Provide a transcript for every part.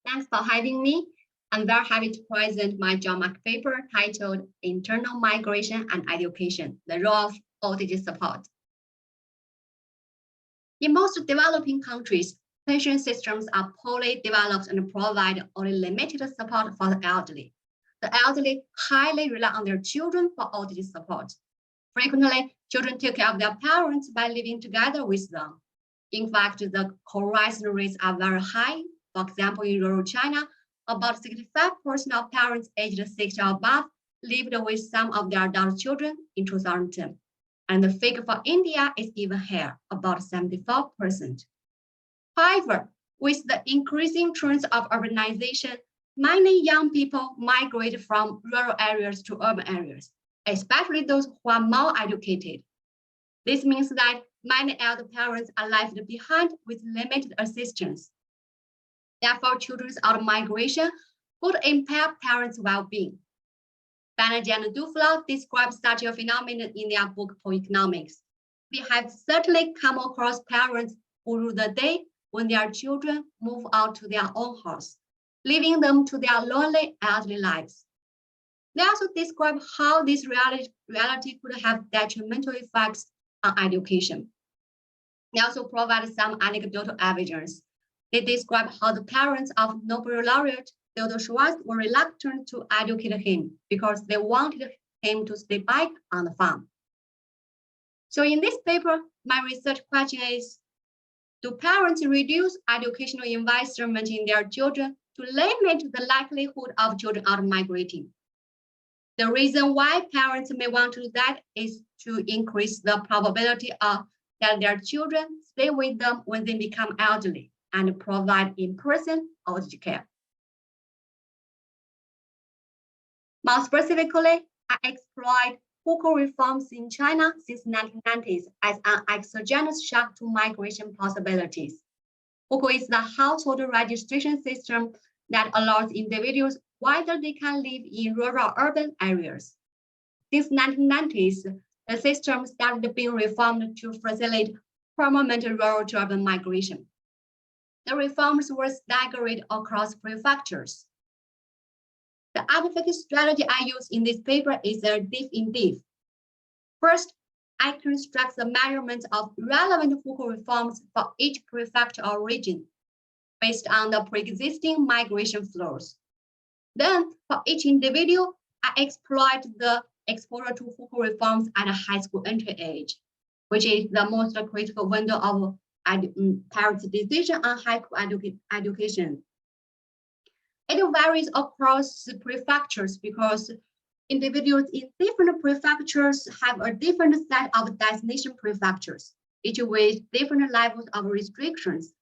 Thanks for having me. I'm very happy to present my JAMAC paper titled Internal Migration and Education, the Role of OTG Support. In most developing countries, pension systems are poorly developed and provide only limited support for the elderly. The elderly highly rely on their children for OTG support. Frequently, children take care of their parents by living together with them. In fact, the co-resident rates are very high. For example, in rural China, about 65% of parents aged 60 or above lived with some of their adult children in 2010. And the figure for India is even higher, about 74%. However, with the increasing trends of urbanization, many young people migrate from rural areas to urban areas, especially those who are more educated. This means that many elder parents are left behind with limited assistance. Therefore, children's out-migration could impair parents' well-being. Banerjee and Duflo describe such a phenomenon in their book for economics. We have certainly come across parents who rue the day when their children move out to their own house, leaving them to their lonely elderly lives. They also describe how this reality could have detrimental effects on education. They also provide some anecdotal evidence. They describe how the parents of Nobel laureate Theodore Schwartz were reluctant to educate him because they wanted him to stay back on the farm. So in this paper, my research question is, do parents reduce educational investment in their children to limit the likelihood of children out-migrating? The reason why parents may want to do that is to increase the probability of that their children stay with them when they become elderly and provide in-person OTG care. More specifically, I explored Hukou reforms in China since 1990s as an exogenous shock to migration possibilities. Hukou is the household registration system that allows individuals whether they can live in rural or urban areas. Since 1990s, the system started being reformed to facilitate permanent rural to urban migration. The reforms were staggered across prefectures. The advocacy strategy I use in this paper is a diff in diff. First, I construct the measurements of relevant Hukou reforms for each prefecture or region based on the pre-existing migration flows. Then, for each individual, I exploit the exposure to Hukou reforms at a high school entry age, which is the most critical window of parents' decision on high school education. It varies across prefectures because individuals in different prefectures have a different set of destination prefectures, each with different levels of restrictions.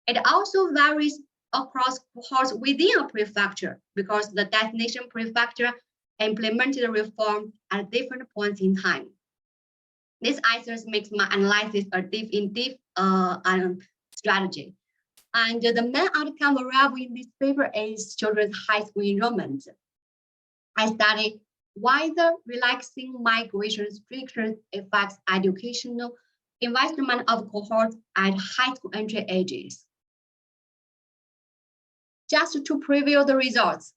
It also varies across cohorts within a prefecture because the destination prefecture implemented reform at different points in time. This answers makes my analysis a diff in diff strategy. And the main outcome variable in this paper is children's high school enrollment. I studied whether relaxing migration restrictions affects educational investment of cohorts at high school entry ages. Just to preview the results,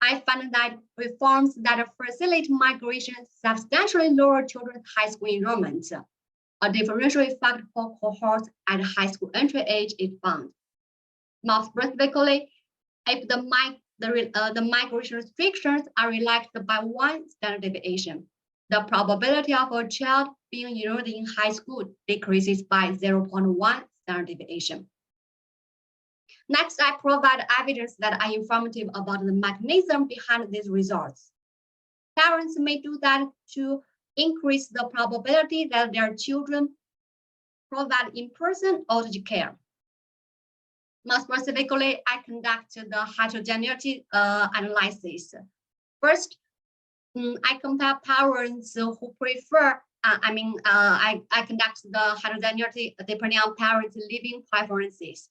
I found that reforms that facilitate migration substantially lower children's high school enrollment. A differential effect for cohorts at high school entry age is found. More specifically, if the migration restrictions are relaxed by 1 standard deviation, the probability of a child being enrolled in high school decreases by 0.1 standard deviation. Next, I provide evidence that are informative about the mechanism behind these results. Parents may do that to increase the probability that their children provide in-person OTG care. More specifically, I conduct the heterogeneity analysis. First, I compare parents who prefer, I conduct the heterogeneity depending on parents' living preferences.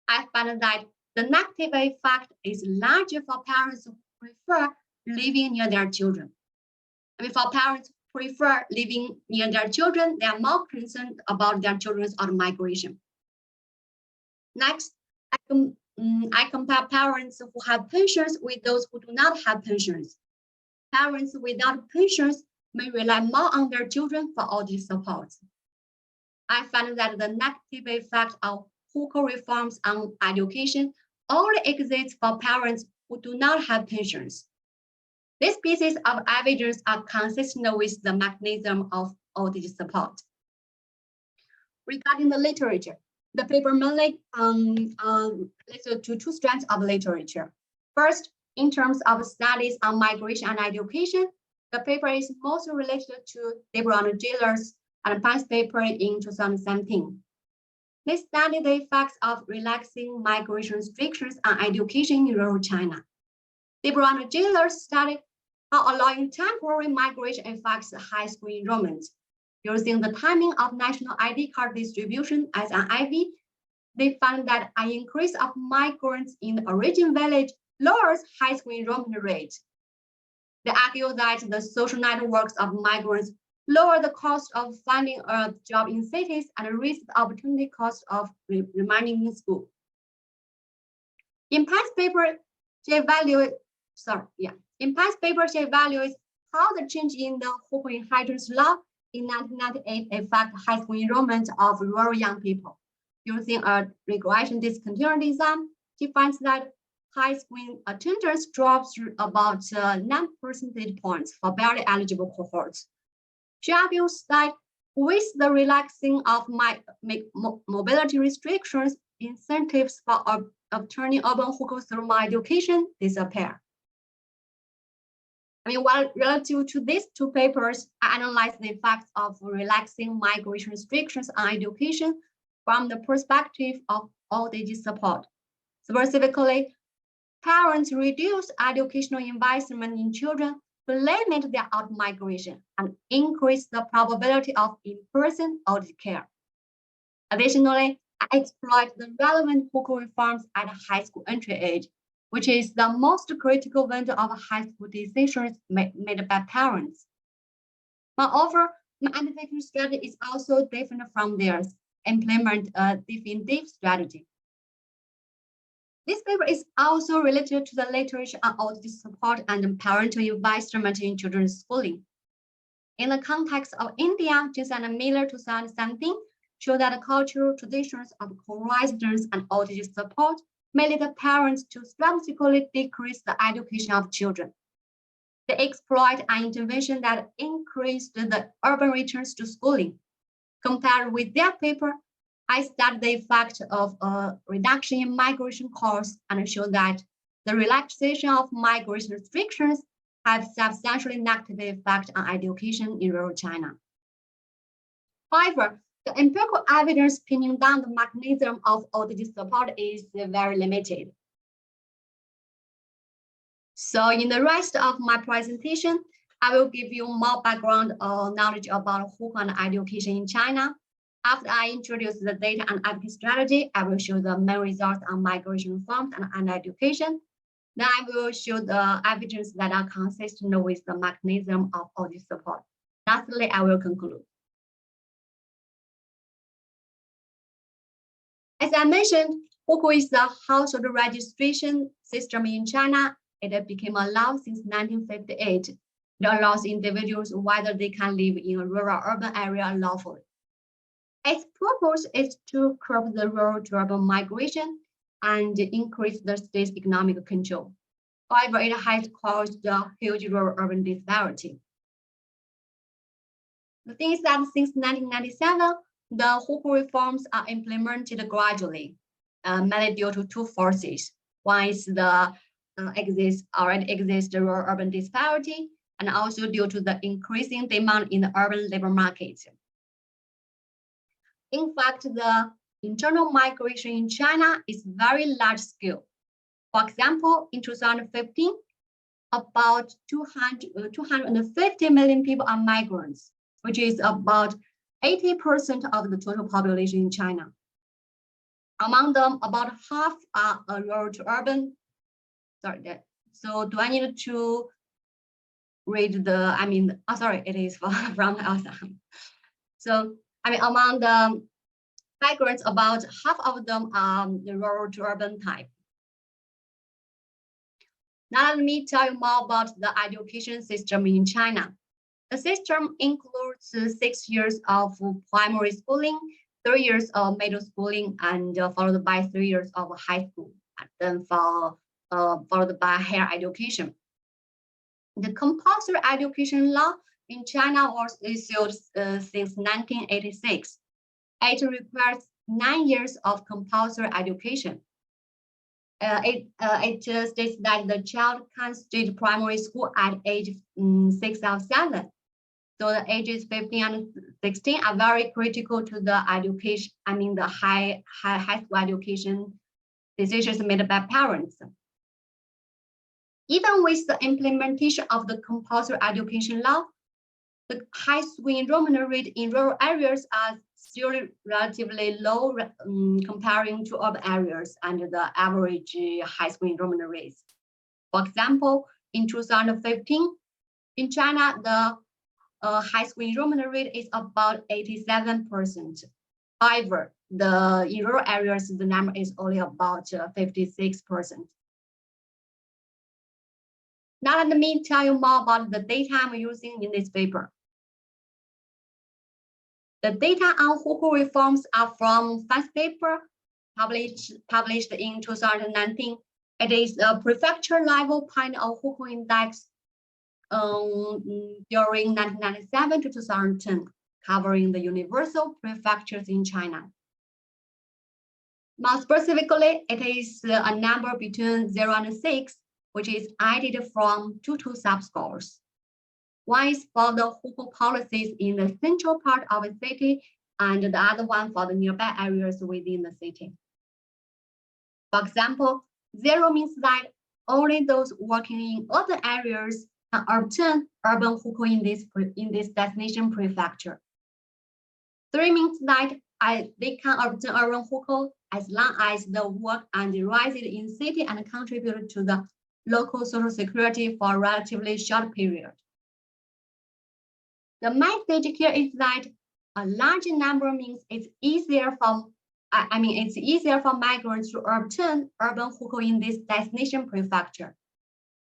I found that the negative effect is larger for parents who prefer living near their children. For parents who prefer living near their children, they are more concerned about their children's out-migration. Next, I compare parents who have pensions with those who do not have pensions. Parents without pensions may rely more on their children for all these supports. I found that the negative effect of Hukou reforms on education only exists for parents who do not have pensions. These pieces of evidence are consistent with the mechanism of all these support. Regarding the literature, the paper mainly related to two strands of literature. First, in terms of studies on migration and education, the paper is mostly related to Deborah Jailers and Pines paper in 2017. They studied the effects of relaxing migration restrictions on education in rural China. Deborah Jailers studied how allowing temporary migration affects high school enrollment. Using the timing of national ID card distribution as an IV, they found that an increase of migrants in the origin village lowers high school enrollment rate. They argue that the social networks of migrants lower the cost of finding a job in cities and raise the opportunity cost of remaining in school. Impair's paper, she evaluates how the change in the Hukou inheritance law in 1998 affect high school enrollment of rural young people. Using a regression discontinuity design, she finds that high school attendance drops about 9 percentage points for barely eligible cohorts. She argues that with the relaxing of mobility restrictions, incentives for obtaining urban Hukou through my education disappear. While relative to these two papers, I analyzed the effects of relaxing migration restrictions on education from the perspective of old age support. Specifically, parents reduce educational investment in children to limit their out-migration and increase the probability of in-person old age care. Additionally, I exploit the relevant Hukou reforms at high school entry age, which is the most critical window of high school decisions made by parents. Moreover, my education strategy is also different from theirs, implement a definitive strategy. This paper is also related to the literature on old support and parental investment in children's schooling. In the context of India, Jason and Miller 2017 show that the cultural traditions of co-residence and old age support may lead the parents to strategically decrease the education of children. They exploit an intervention that increased the urban returns to schooling. Compared with their paper, I studied the effect of a reduction in migration costs and showed that the relaxation of migration restrictions have substantially negative effect on education in rural China. However, the empirical evidence pinning down the mechanism of old age support is very limited. So in the rest of my presentation, I will give you more background or knowledge about Hukou and education in China. After I introduce the data and advocacy strategy, I will show the main results on migration reforms and education. Then I will show the evidence that are consistent with the mechanism of old age support. Lastly, I will conclude. As I mentioned, Hukou is the household registration system in China. It became a law since 1958. It allows individuals whether they can live in a rural or urban area lawfully. Its purpose is to curb the rural to urban migration and increase the state's economic control. However, it has caused a huge rural-urban disparity. The thing is that since 1997, the Hukou reforms are implemented gradually, mainly due to two forces. One is the already exists rural-urban disparity, and also due to the increasing demand in the urban labor market. In fact, the internal migration in China is very large scale. For example, in 2015, about 250 million people are migrants, which is about 80% of the total population in China. Among them, about half are rural to urban. So do I need to read the, it is from outside. So, among the migrants, about half of them are the rural to urban type. Now let me tell you more about the education system in China. The system includes 6 years of primary schooling, 3 years of middle schooling, and followed by 3 years of high school, and then followed by higher education. The compulsory education law in China was issued since 1986. It requires 9 years of compulsory education. It states that the child can start primary school at age 6 or 7. So the ages 15 and 16 are very critical to the education, the high school education decisions made by parents. Even with the implementation of the compulsory education law, the high school enrollment rate in rural areas are still relatively low comparing to urban areas and the average high school enrollment rates. For example, in 2015, in China, the high school enrollment rate is about 87%. However, in rural areas, the number is only about 56%. Now let me tell you more about the data I'm using in this paper. The data on Hukou reforms are from first paper published in 2019. It is a prefecture level point of Hukou index during 1997 to 2010, covering the universal prefectures in China. More specifically, it is a number between 0 and 6, which is added from two subscores. One is for the Hukou policies in the central part of a city, and the other one for the nearby areas within the city. For example, 0 means that only those working in other areas can obtain urban Hukou in this destination prefecture. 3 means that they can obtain urban Hukou as long as they work and reside in city and contribute to the local social security for a relatively short period. The message here is that a large number means it's easier for migrants to obtain urban Hukou in this destination prefecture.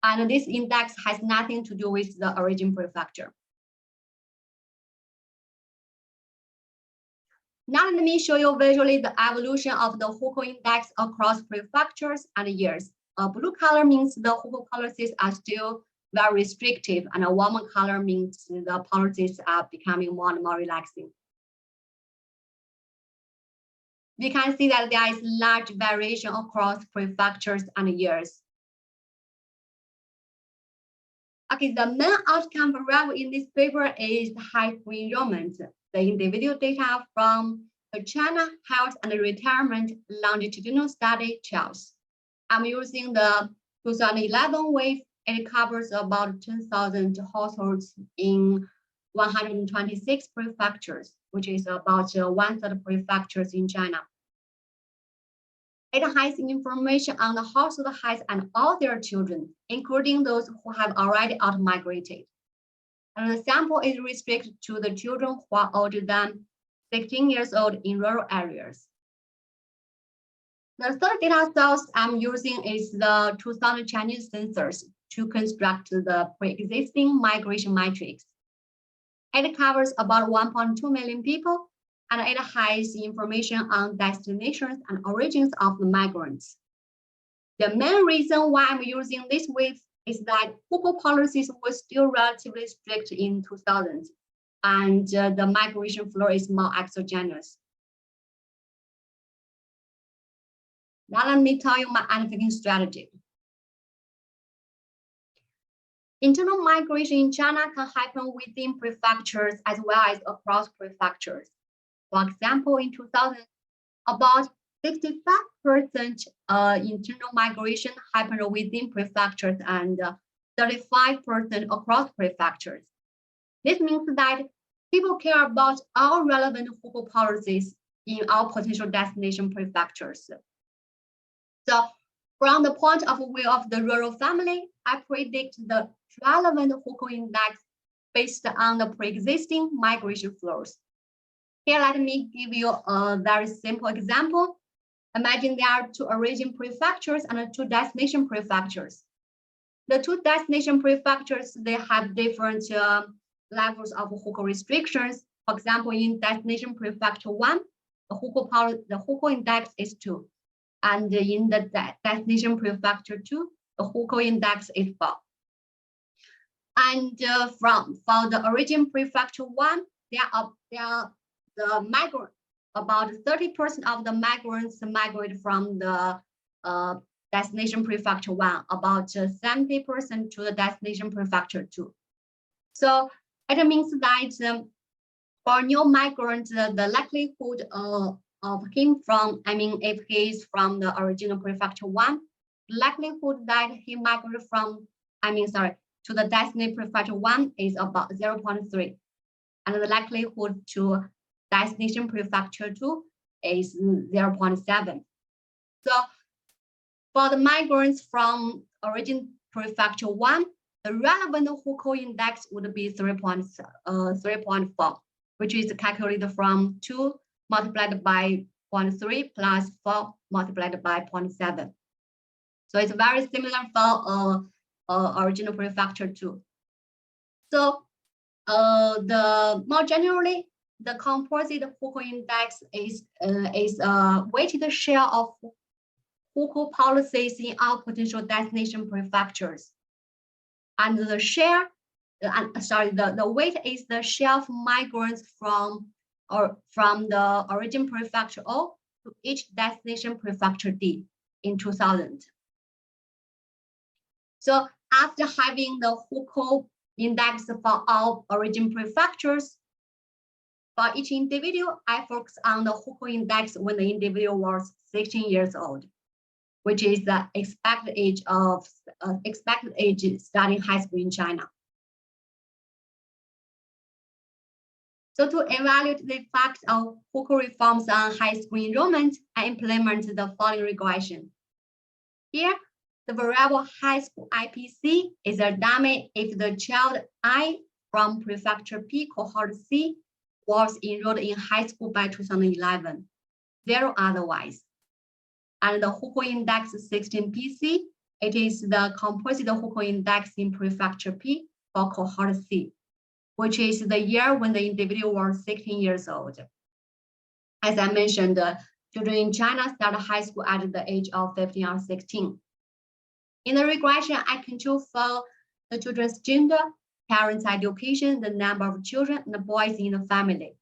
And this index has nothing to do with the origin prefecture. Now let me show you visually the evolution of the Hukou index across prefectures and years. A blue color means the Hukou policies are still very restrictive, and a warmer color means the policies are becoming more and more relaxing. We can see that there is large variation across prefectures and years. Okay, the main outcome variable in this paper is high school enrollment. The individual data from the China Health and Retirement Longitudinal Study shows. I'm using the 2011 wave. It covers about 10,000 households in 126 prefectures, which is about 1/3 prefectures in China. It has information on the household height and all their children, including those who have already out-migrated. And the sample is restricted to the children who are older than 16 years old in rural areas. The third data source I'm using is the 2000 Chinese census to construct the pre-existing migration matrix. It covers about 1.2 million people, and it has information on destinations and origins of the migrants. The main reason why I'm using this width is that Hukou policies were still relatively strict in 2000, and the migration flow is more exogenous. Now let me tell you my annotating strategy. Internal migration in China can happen within prefectures as well as across prefectures. For example, in 2000, about 65% internal migration happened within prefectures and 35% across prefectures. This means that people care about all relevant Hukou policies in all potential destination prefectures. So from the point of view of the rural family, I predict the relevant Hukou index based on the pre-existing migration flows. Here, let me give you a very simple example. Imagine there are 2 origin prefectures and 2 destination prefectures. The two destination prefectures, they have different levels of Hukou restrictions. For example, in destination prefecture 1, the Hukou index is 2. And in the destination prefecture 2, the Hukou index is 4. And for the origin prefecture 1, the migrant, about 30% of the migrants migrate from the destination prefecture 1, about 70% to the destination prefecture 2. So it means that for new migrants, the likelihood of him from, if he is from the original prefecture 1, the likelihood that he migrated from, to the destination prefecture 1 is about 0.3. And the likelihood to destination prefecture 2 is 0.7. So for the migrants from origin prefecture 1, the relevant Hukou index would be 3.4, which is calculated from 2 multiplied by 0.3 plus 4 multiplied by 0.7. So it's very similar for original prefecture 2. So the more generally, the composite Hukou index is a weighted share of Hukou policies in all potential destination prefectures. And the share, the weight is the share of migrants from the origin prefecture O to each destination prefecture D in 2000. So after having the Hukou index for all origin prefectures, for each individual, I focus on the Hukou index when the individual was 16 years old, which is the expected age starting high school in China. So to evaluate the effects of Hukou reforms on high school enrollment, I implement the following regression. Here, the variable high school IPC is a dummy if the child I from prefecture P cohort C was enrolled in high school by 2011, 0 otherwise. And the Hukou index 16 PC, it is the composite Hukou index in prefecture P for cohort C, which is the year when the individual was 16 years old. As I mentioned, children in China start high school at the age of 15 or 16. In the regression, I control for the children's gender, parents' education, the number of children, and the boys in the family.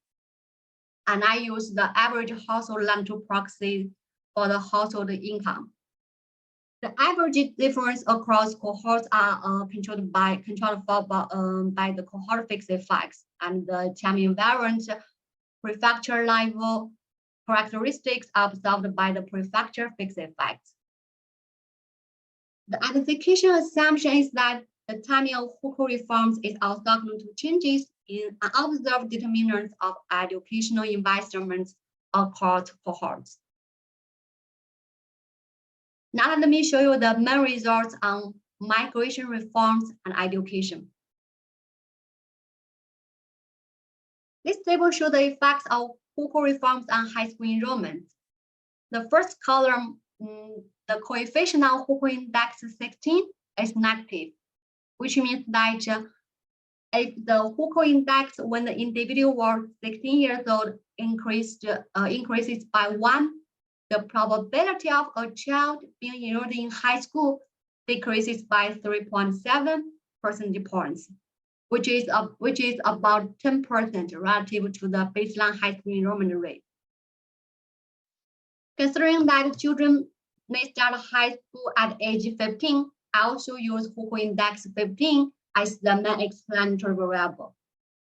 And I use the average household Lambda proxy for the household income. The average difference across cohorts are controlled by the cohort fixed effects and the time invariant prefecture level characteristics observed by the prefecture fixed effects. The identification assumption is that the timing of Hukou reforms is orthogonal to changes in unobserved determinants of educational environments across cohorts. Now let me show you the main results on migration reforms and education. This table shows the effects of Hukou reforms on high school enrollment. The first column, the coefficient of Hukou index 16 is negative, which means that if the Hukou index when the individual was 16 years old increases by 1, the probability of a child being enrolled in high school decreases by 3.7 percentage points, which is about 10% relative to the baseline high school enrollment rate. Considering that children may start high school at age 15, I also use Hukou index 15 as the main explanatory variable.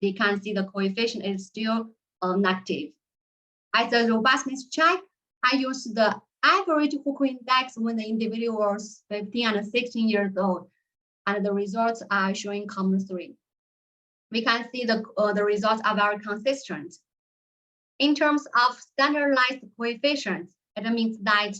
You can see the coefficient is still negative. As a robustness check, I use the average Hukou index when the individual was 15 and 16 years old, and the results are showing common 3. We can see the results are very consistent. In terms of standardized coefficients, it means that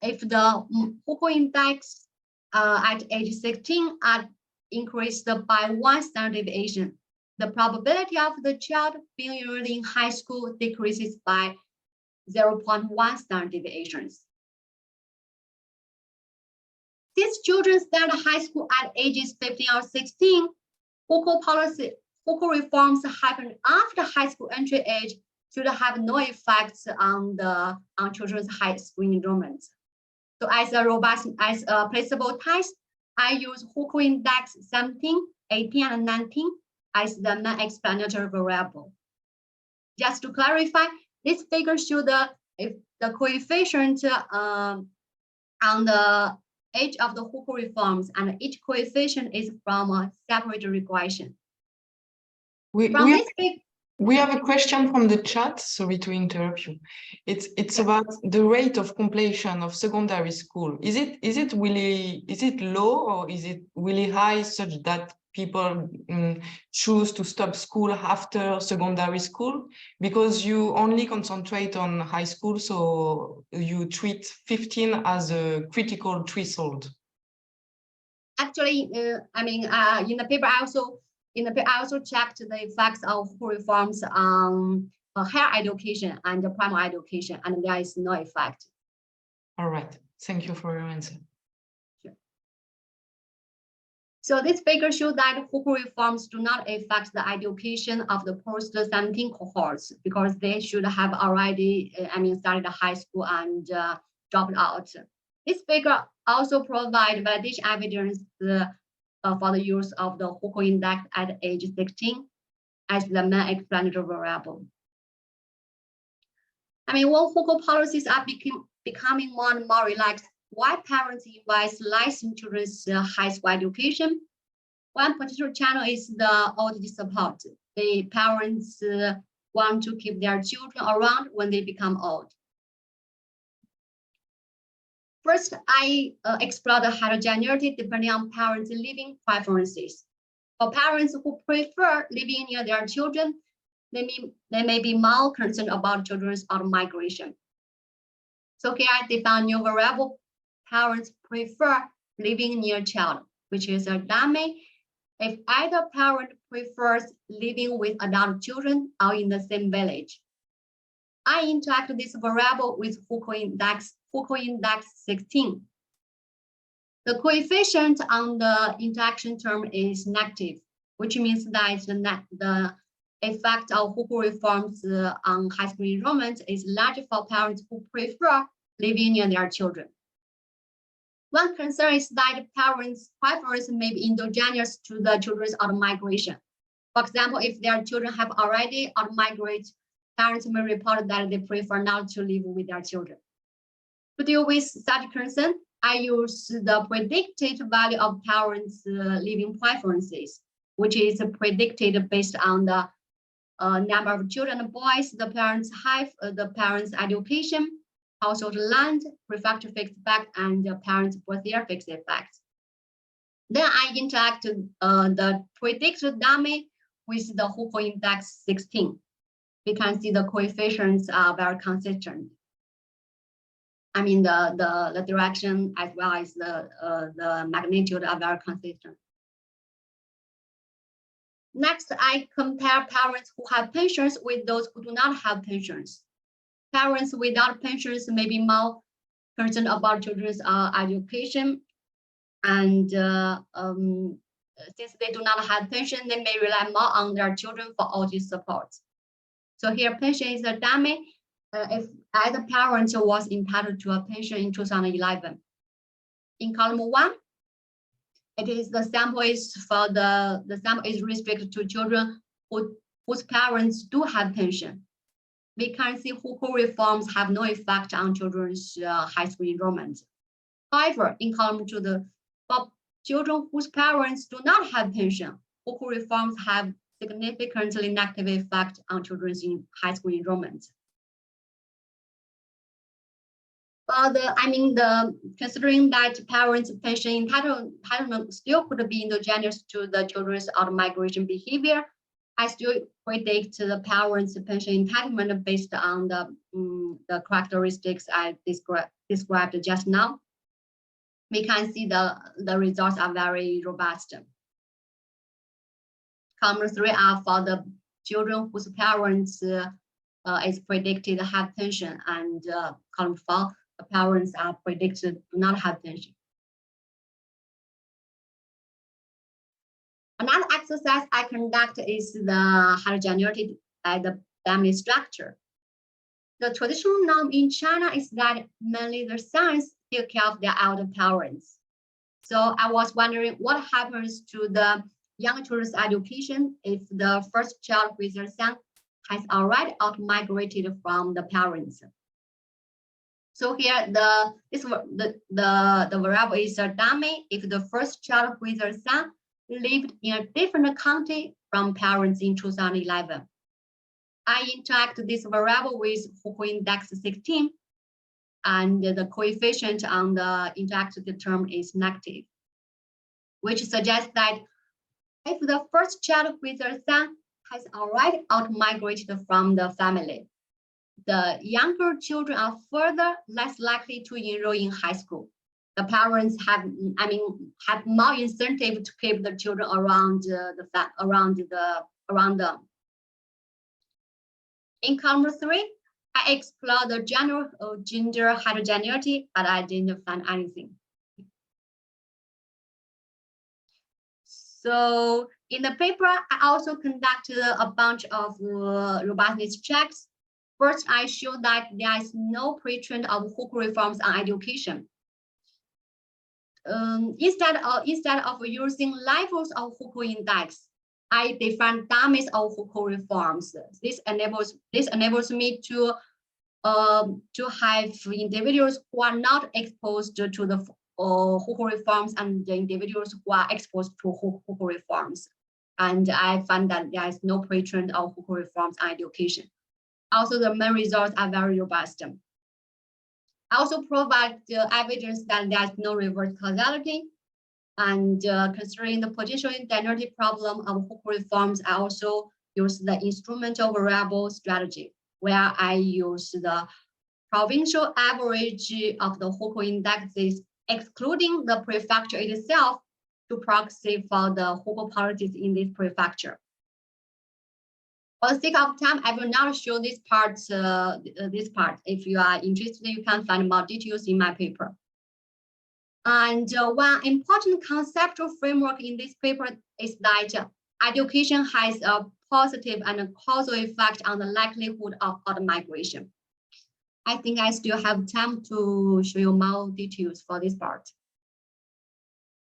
if the Hukou index at age 16 are increased by 1 standard deviation, the probability of the child being enrolled in high school decreases by 0.1 standard deviations. Since children start high school at ages 15 or 16, Hukou reforms happen after high school entry age should have no effects on children's high school enrollment. So as a placebo test, I use Hukou index 17, 18, and 19 as the main explanatory variable. Just to clarify, this figure shows if the coefficient on the age of the Hukou reforms, and each coefficient is from a separate regression. We have a question from the chat. Sorry to interrupt you. It's about the rate of completion of secondary school. Is it low, or is it really high, such that people choose to stop school after secondary school? Because you only concentrate on high school, so you treat 15 as a critical threshold. Actually, in the paper I also checked the effects of reforms on higher education and primary education, and there is no effect. All right, thank you for your answer. Sure. So this figure shows that Hukou reforms do not affect the education of the post-17 cohorts, because they should have already, started high school and dropped out. This figure also provides validation evidence for the use of the Hukou index at age 16 as the main explanatory variable. When Hukou policies are becoming more and more relaxed, why parents invest less in children's high school education? One potential channel is the ODD support. The parents want to keep their children around when they become old. First, I explore the heterogeneity depending on parents' living preferences. For parents who prefer living near their children, they may be more concerned about children's out-migration. So here I define new variable. Parents prefer living near child, which is a dummy. If either parent prefers living with adult children or in the same village, I interact this variable with Hukou index 16. The coefficient on the interaction term is negative, which means that the effect of Hukou reforms on high school enrollment is large for parents who prefer living near their children. One concern is that parents' preference may be endogenous to the children's out-migration. For example, if their children have already out-migrated, parents may report that they prefer not to live with their children. To deal with such concern, I use the predicted value of parents' living preferences, which is predicted based on the number of children and boys the parents have, the parents' education, household land, prefecture fixed effect, and the parents' birth year fixed effect. Then I interact the predicted dummy with the Hukou index 16. We can see the coefficients are very consistent. The direction as well as the magnitude are very consistent. Next, I compare parents who have pensions with those who do not have pensions. Parents without pensions may be more concerned about children's education, and since they do not have pension, they may rely more on their children for all these support. So here, pension is a dummy. If either parent was entitled to a pension in 2011. In column 1, it is the sample is for the sample is restricted to children whose parents do have pension. We can see Hukou reforms have no effect on children's high school enrollment. However, in column 2, for children whose parents do not have pension, Hukou reforms have significantly negative effect on children's high school enrollment. Considering that parents' pension entitlement still could be endogenous to the children's out-migration behavior, I still predict the parents' pension entitlement based on the characteristics I described just now. We can see the results are very robust. Column 3 are for the children whose parents is predicted to have pension, and column 4, the parents are predicted to not have pension. Another exercise I conduct is the heterogeneity by the family structure. The traditional norm in China is that mainly the sons take care of their elder parents. So I was wondering what happens to the young children's education if the first child with their son has already out-migrated from the parents. So here the variable is a dummy if the first child with their son lived in a different county from parents in 2011. I interact this variable with Hukou index 16, and the coefficient on the interacted term is negative, which suggests that if the first child with their son has already out-migrated from the family, the younger children are further less likely to enroll in high school. The parents have more incentive to keep the children around them. In column 3, I explore the general gender heterogeneity, but I didn't find anything. So in the paper, I also conducted a bunch of robustness checks. First, I showed that there is no pre-trend of Hukou reforms on education. Instead of using levels of Hukou index, I define dummies of Hukou reforms. This enables me to have individuals who are not exposed to the Hukou reforms and the individuals who are exposed to Hukou reforms. And I found that there is no pre-trend of Hukou reforms on education. Also, the main results are very robust. I also provide the evidence that there is no reverse causality. And considering the potential identity problem of Hukou reforms, I also use the instrumental variable strategy, where I use the provincial average of the Hukou indexes, excluding the prefecture itself, to proxy for the Hukou policies in this prefecture. For the sake of time, I will not show this part. If you are interested, you can find more details in my paper. And one important conceptual framework in this paper is that education has a positive and a causal effect on the likelihood of out-migration. I think I still have time to show you more details for this part.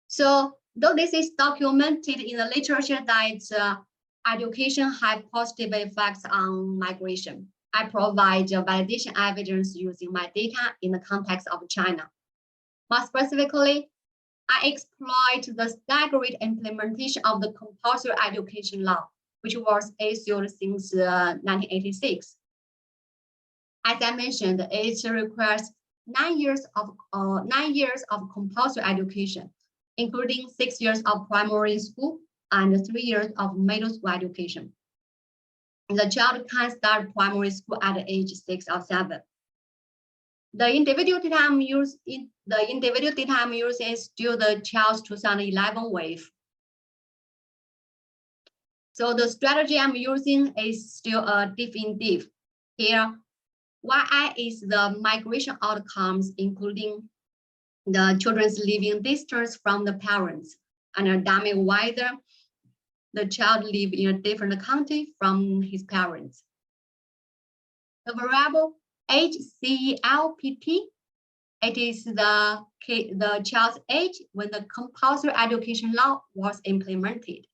So though this is documented in the literature that education has positive effects on migration, I provide validation evidence using my data in the context of China. More specifically, I exploit the staggered implementation of the compulsory education law, which was issued since 1986. As I mentioned, it requires 9 years of compulsory education, including 6 years of primary school and 3 years of middle school education. The child can start primary school at age 6 or 7. The individual data I'm using is still the child's 2011 wave. So the strategy I'm using is still a diff in diff. Here, yi is the migration outcomes, including the children's living distance from the parents, and a dummy whether the child live in a different county from his parents. The variable HCELPP, it is the child's age when the compulsory education law was implemented.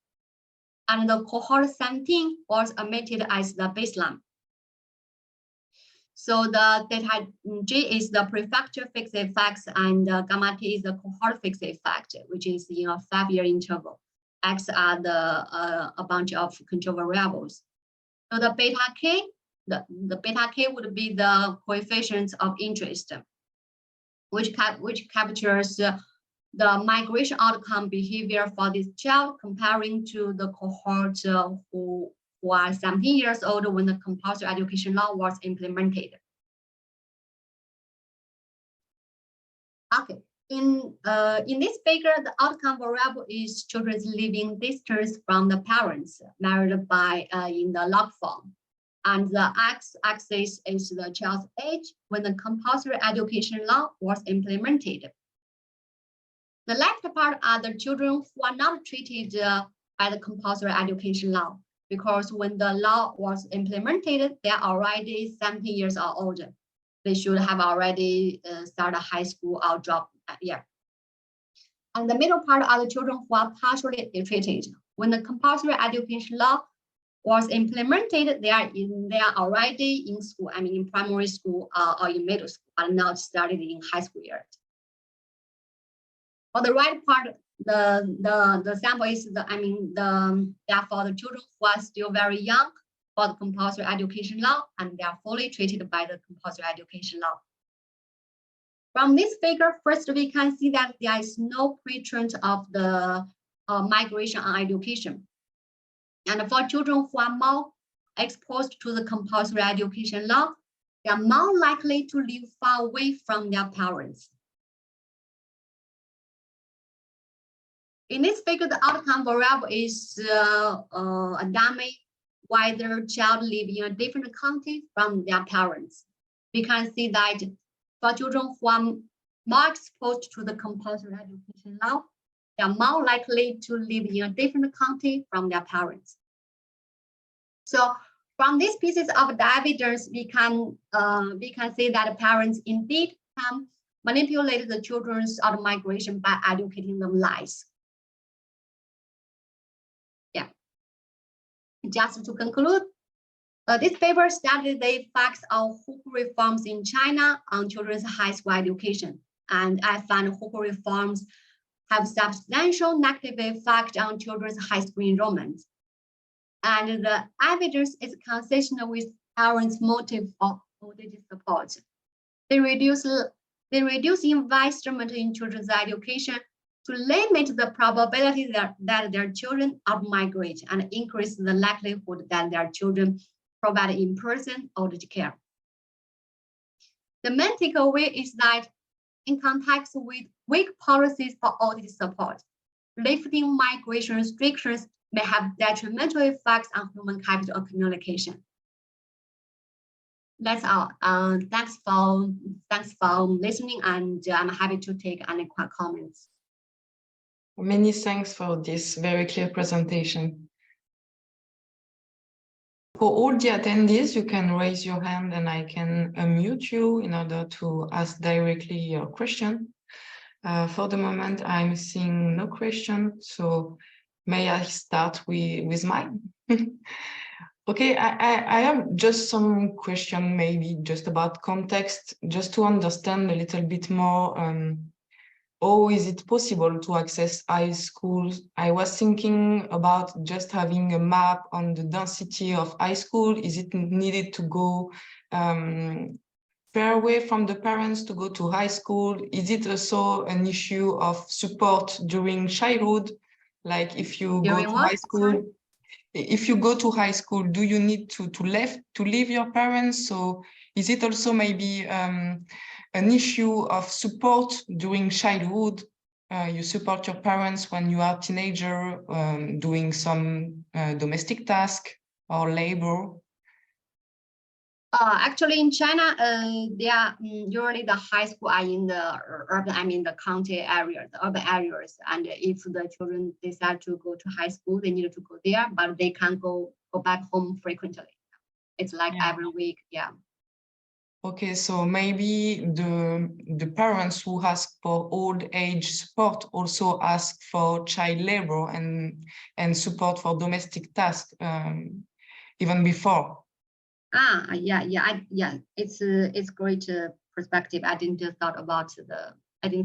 And the cohort 17 was omitted as the baseline. So the delta G is the prefecture fixed effects, and gamma T is the cohort fixed effect, which is in a 5-year interval. X are a bunch of control variables. So the beta K, the beta K would be the coefficient of interest, which captures the migration outcome behavior for this child comparing to the cohort who are 17 years old when the compulsory education law was implemented. Okay, in this figure, the outcome variable is children's living distance from the parents measured by in the log form. And the x-axis is the child's age when the compulsory education law was implemented. The left part are the children who are not treated by the compulsory education law, because when the law was implemented, they are already 17 years or older. They should have already started high school or dropped. Yeah. And the middle part are the children who are partially illiterate. When the compulsory education law was implemented, they are already in school. I mean, in primary school or in middle school, but not started in high school yet. For the right part, the sample is therefore the children who are still very young for the compulsory education law, and they are fully treated by the compulsory education law. From this figure, first we can see that there is no pre-trend of the migration on education. And for children who are more exposed to the compulsory education law, they are more likely to live far away from their parents. In this figure, the outcome variable is a dummy, whether child live in a different country from their parents. We can see that for children who are more exposed to the compulsory education law, they are more likely to live in a different country from their parents. So from these pieces of the evidence, we can see that parents indeed can manipulate the children's out migration by educating them lies. Yeah. Just to conclude, this paper studied the effects of Hukou reforms in China on children's high school education. And I found Hukou reforms have substantial negative effect on children's high school enrollment. And the evidence is consistent with parents' motive for ODD support. They reduce investment in children's education to limit the probability that their children out-migrate and increase the likelihood that their children provide in-person ODD care. The main takeaway is that in context with weak policies for ODD support, lifting migration restrictions may have detrimental effects on human capital communication. That's all. Thanks for listening, and I'm happy to take any comments. Many thanks for this very clear presentation. For all the attendees, you can raise your hand and I can unmute you in order to ask directly your question. For the moment, I'm seeing no question, so may I start with mine? Okay, I have just some question, maybe just about context, just to understand a little bit more. How is it possible to access high schools? I was thinking about just having a map on the density of high school. Is it needed to go far away from the parents to go to high school? Is it also an issue of support during childhood? Like if you go to high school, if you go to high school, do you need to leave your parents? So is it also maybe an issue of support during childhood? You support your parents when you are a teenager, doing some domestic task or labor? Actually, in China, they are usually the high school are in the urban, the county area, the urban areas. And if the children decide to go to high school, they need to go there, but they can't go back home frequently. It's like every week, yeah. Okay, so maybe the parents who ask for old age support also ask for child labor and support for domestic tasks even before. Yeah. It's great perspective. I didn't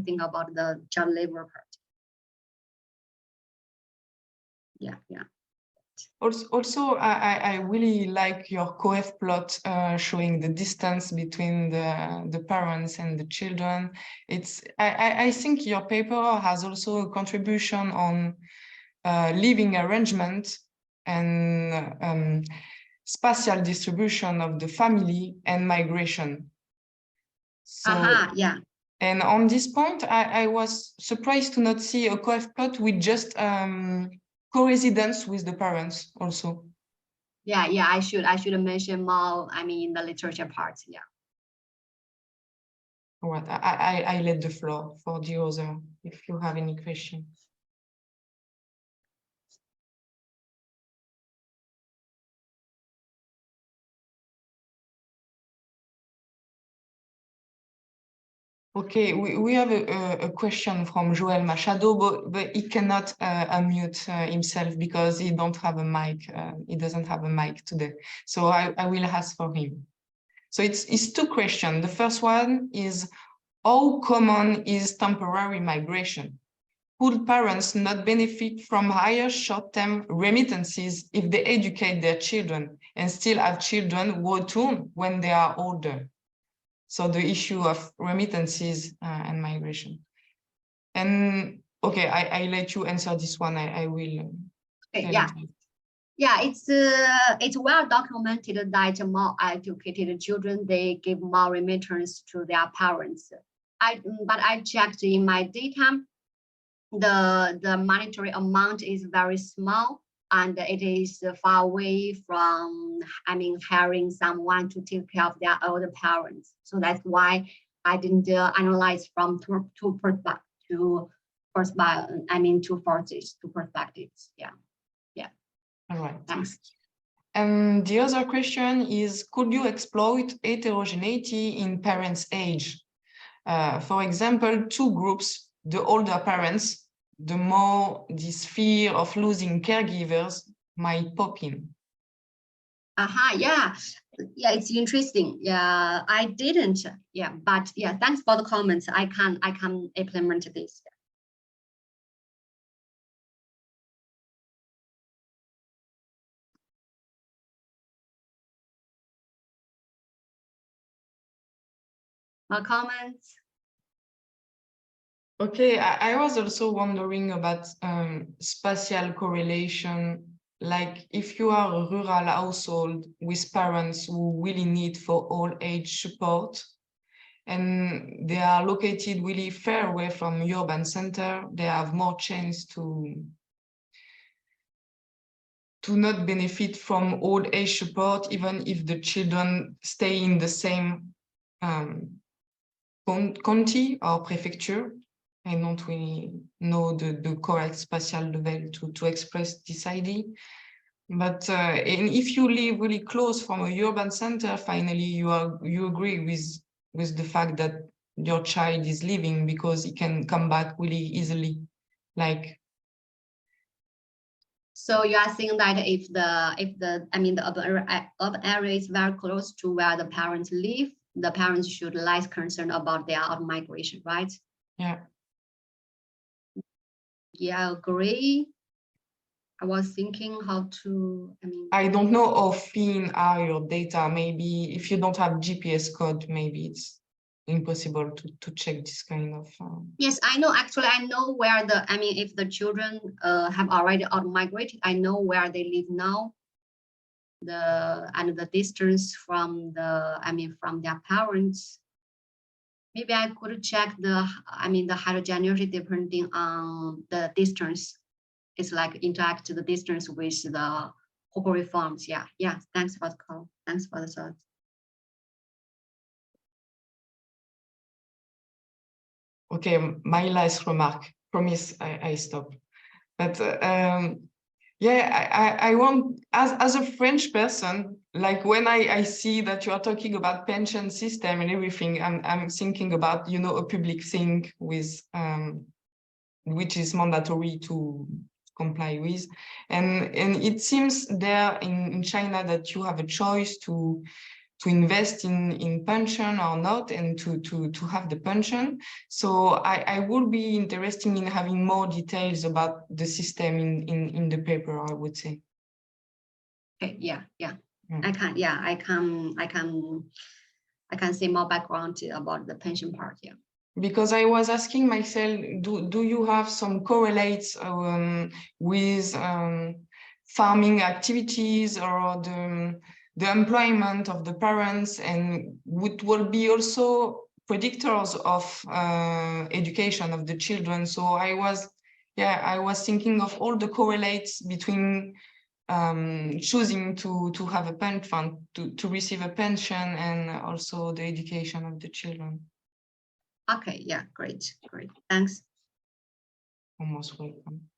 think about the child labor part. Yeah. Also, I really like your COEF plot showing the distance between the parents and the children. I think your paper has also a contribution on living arrangement and spatial distribution of the family and migration. So, yeah. And on this point, I was surprised to not see a COEF plot with just co-residence with the parents also. Yeah, I should mention more, in the literature part, yeah. All right, I let the floor for the other, if you have any questions. Okay, we have a question from Joel Machado, but he cannot unmute himself because he don't have a mic. He doesn't have a mic today. So I will ask for him. So it's two questions. The first one is, how common is temporary migration? Could parents not benefit from higher short-term remittances if they educate their children and still have children return when they are older? So the issue of remittances and migration. And okay, I let you answer this one. I will. Okay, yeah. Yeah, it's well documented that more educated children, they give more remittance to their parents. But I checked in my data, the monetary amount is very small, and it is far away from, hiring someone to take care of their older parents. So that's why I didn't analyze from two perspectives. Yeah. All right. Thanks. And the other question is, could you exploit heterogeneity in parents' age? For example, two groups, the older parents, the more this fear of losing caregivers might pop in. Yeah, it's interesting. Yeah, I didn't. Yeah, but yeah, thanks for the comments. I can implement this. More comments? Okay, I was also wondering about spatial correlation. Like if you are a rural household with parents who really need for all age support, and they are located really far away from urban center, they have more chance to not benefit from old age support, even if the children stay in the same county or prefecture. I don't really know the correct spatial level to express this idea. But and if you live really close from a urban center, finally you agree with the fact that your child is leaving because he can come back really easily. Like, so you are saying that if the urban area is very close to where the parents live, the parents should less concerned about their out migration, right? yeah. Yeah, I agree. I was thinking how to, I don't know how thin are your data. Maybe if you don't have GPS code, maybe it's impossible to check this kind of. Yes, I know. Actually, I know where if the children have already out migrated, I know where they live now. The distance from from their parents. Maybe I could check the heterogeneity depending on the distance. It's like interact the distance with the Hukou reforms. Yeah. Thanks for the call. Thanks for the thought. Okay, my last remark. Promise I stop. But yeah, I want, as a French person, like when I see that you are talking about pension system and everything, I'm thinking about, you know, a public thing with which is mandatory to comply with, and it seems there in China that you have a choice to invest in pension or not, and to have the pension. So I would be interested in having more details about the system in the paper, I would say. Okay, yeah. I can say more background about the pension part, yeah. Because I was asking myself, do you have some correlates with farming activities or the employment of the parents, and what will be also predictors of education of the children? So I was thinking of all the correlates between choosing to have a pension fund, to receive a pension, and also the education of the children. Okay, yeah, great. Thanks. Almost welcome.